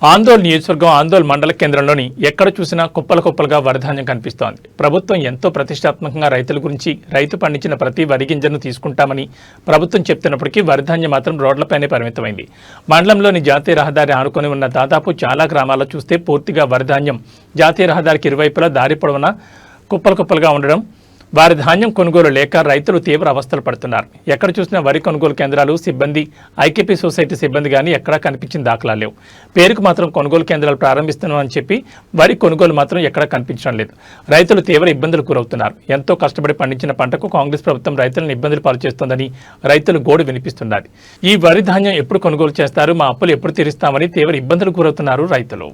ఆందోళన నియోజకవర్గం ఆందోళన మండల కేంద్రంలోని ఎక్కడ చూసినా కుప్పలుగా వరిధాన్యం కనిపిస్తోంది. ప్రభుత్వం ఎంతో ప్రతిష్టాత్మకంగా రైతుల గురించి రైతు పండించిన ప్రతి వరి గింజను తీసుకుంటామని ప్రభుత్వం చెప్తున్నప్పటికీ వరిధాన్యం మాత్రం రోడ్లపైనే పరిమితమైంది. మండలంలోని జాతీయ రహదారి ఆనుకొని ఉన్న దాదాపు చాలా గ్రామాల్లో చూస్తే పూర్తిగా వరిధాన్యం జాతీయ రహదారికి ఇరువైపులా దారి పొడవునా కుప్పలుగా ఉండడం, వారి ధాన్యం కొనుగోలు లేక రైతులు తీవ్ర అవస్థలు పడుతున్నారు. ఎక్కడ చూసినా వరి కొనుగోలు కేంద్రాలు సిబ్బంది, ఐకేపీ సొసైటీ సిబ్బంది కానీ ఎక్కడా కనిపించిన దాఖలాలు లేవు. పేరుకు మాత్రం కొనుగోలు కేంద్రాలు ప్రారంభిస్తున్నామని చెప్పి వరి కొనుగోలు మాత్రం ఎక్కడా కనిపించడం లేదు. రైతులు తీవ్ర ఇబ్బందులకు గురవుతున్నారు. ఎంతో కష్టపడి పండించిన పంటకు కాంగ్రెస్ ప్రభుత్వం రైతులను ఇబ్బందులు పాలు చేస్తోందని రైతులు గోడు వినిపిస్తున్నారు. ఈ వరి ధాన్యం ఎప్పుడు కొనుగోలు చేస్తారు, మా అప్పులు ఎప్పుడు తీరుస్తామని తీవ్ర ఇబ్బందులకు గురవుతున్నారు రైతులు.